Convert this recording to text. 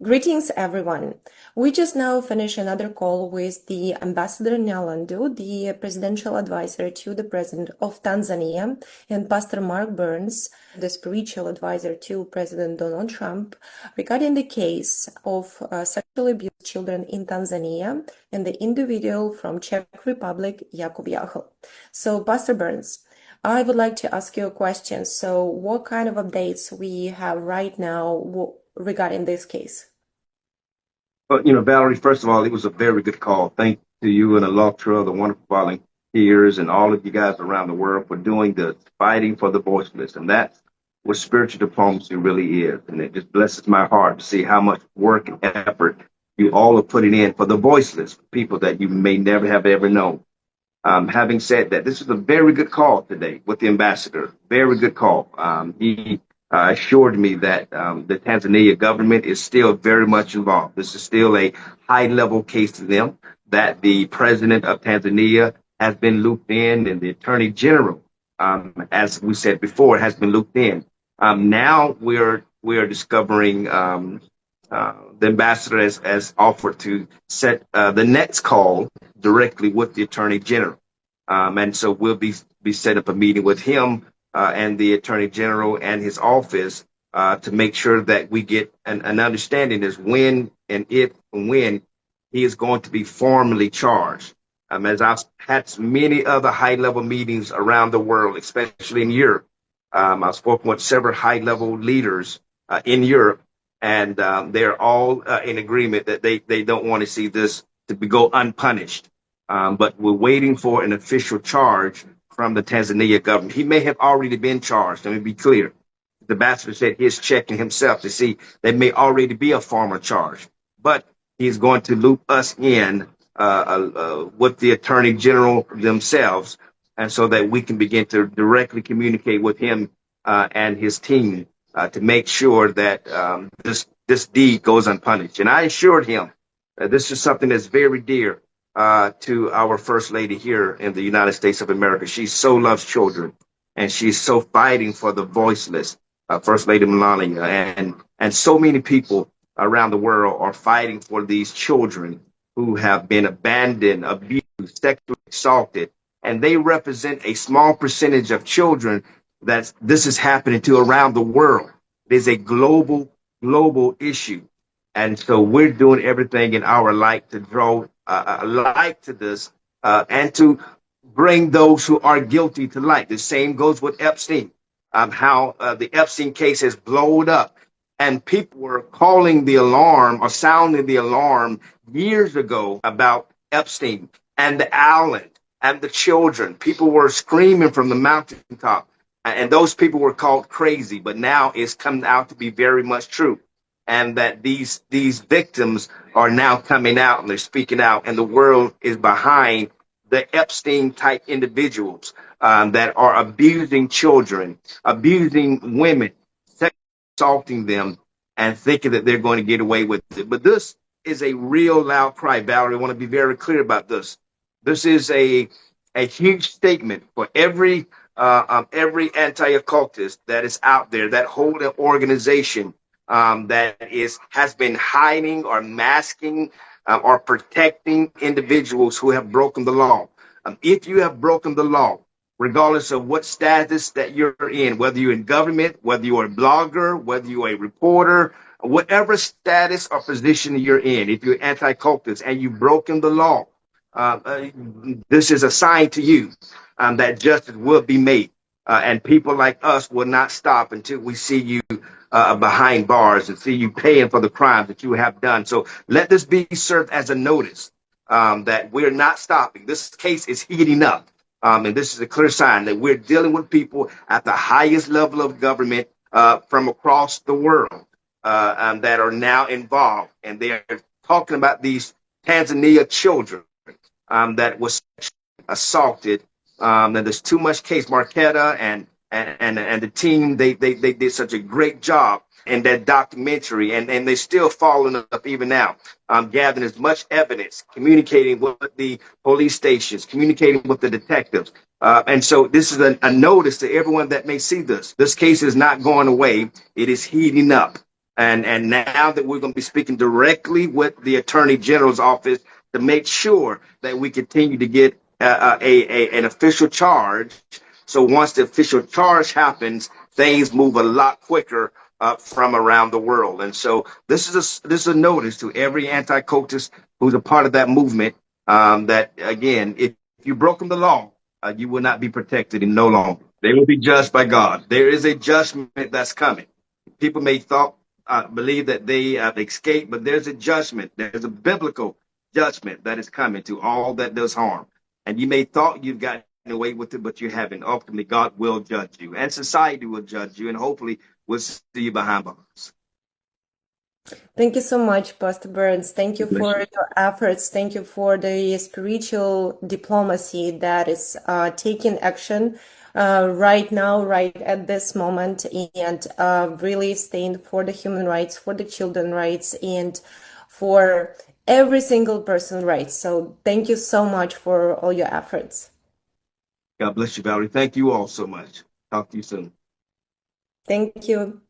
Greetings, everyone. We just now finished another call with the Ambassador Nyalandu, the presidential advisor to the President of Tanzania, and Pastor Mark Burns, the spiritual advisor to President Donald Trump, regarding the case of sexually abused children in Tanzania and the individual from Czech Republic, Yakub. So, Pastor Burns, I would like to ask you a question. So, what kind of updates we have right now regarding this case? But, Valerie, first of all, it was a very good call. Thank to you and Electra, the wonderful volunteers, and all of you guys around the world for doing the fighting for the voiceless. And that's what spiritual diplomacy really is. And it just blesses my heart to see how much work and effort you all are putting in for the voiceless, people that you may never have ever known. Having said that, this is a very good call today with the ambassador. Very good call. He assured me that the Tanzania government is still very much involved. This is still a high-level case to them, that the president of Tanzania has been looped in, and the attorney general, as we said before, has been looped in. Now we are discovering the ambassador has offered to set the next call directly with the attorney general. And so we'll be set up a meeting with him and the attorney general and his office to make sure that we get an understanding as when and if and when he is going to be formally charged. As I've had many other high-level meetings around the world, especially in Europe, I've spoken with several high-level leaders in Europe, and they're all in agreement that they don't want to see this to go unpunished. But we're waiting for an official charge from the Tanzania government. He may have already been charged. Let me be clear. The ambassador said he's checking himself to see there may already be a formal charge, but he's going to loop us in with the attorney general themselves, and so that we can begin to directly communicate with him and his team to make sure that this deed goes unpunished. And I assured him that this is something that's very dear to our First Lady here in the United States of America. She so loves children, and she's so fighting for the voiceless, First Lady Melania, and so many people around the world are fighting for these children who have been abandoned, abused, sexually assaulted, and they represent a small percentage of children that this is happening to around the world. It is a global issue. And so we're doing everything in our light to draw a light to this and to bring those who are guilty to light. The same goes with Epstein, how the Epstein case has blown up. And people were calling the alarm or sounding the alarm years ago about Epstein and the island and the children. People were screaming from the mountaintop, and those people were called crazy. But now it's come out to be very much true. And that these victims are now coming out and they're speaking out, and the world is behind the Epstein type individuals that are abusing children, abusing women, assaulting them, and thinking that they're going to get away with it. But this is a real loud cry, Valerie. I want to be very clear about this. This is a huge statement for every anti-occultist that is out there, that whole organization that has been hiding or masking or protecting individuals who have broken the law. If you have broken the law, regardless of what status that you're in, whether you're in government, whether you're a blogger, whether you're a reporter, whatever status or position you're in, if you're anti-cultist and you've broken the law, this is a sign to you that justice will be made. And people like us will not stop until we see you behind bars and see you paying for the crimes that you have done. So let this be served as a notice that we're not stopping. This case is heating up. And this is a clear sign that we're dealing with people at the highest level of government from across the world that are now involved. And they're talking about these Tanzania children that was assaulted. And there's too much case. Marquetta and the team, they did such a great job in that documentary, and they're still following up even now, gathering as much evidence, communicating with the police stations, communicating with the detectives. And so this is a notice to everyone that may see this. This case is not going away. It is heating up. And now that we're going to be speaking directly with the Attorney General's office to make sure that we continue to get an official charge. So once the official charge happens, things move a lot quicker from around the world. And so this is a notice to every anti-cultist who's a part of that movement, that again, if you broken the law, you will not be protected in no longer. They will be judged by God. There is a judgment that's coming. People may believe that they have escaped, but there's a judgment. There's a biblical judgment that is coming to all that does harm. And you may thought you've gotten away with it, but you haven't. Ultimately, God will judge you, and society will judge you, and hopefully we'll see you behind bars. Thank you so much, Pastor Burns. Thank you Bless for you. your efforts. Thank you for the spiritual diplomacy that is taking action right now, right at this moment, and really staying for the human rights, for the children rights, and for every single person rights. So thank you so much for all your efforts. God bless you, Valerie. Thank you all so much. Talk to you soon. Thank you.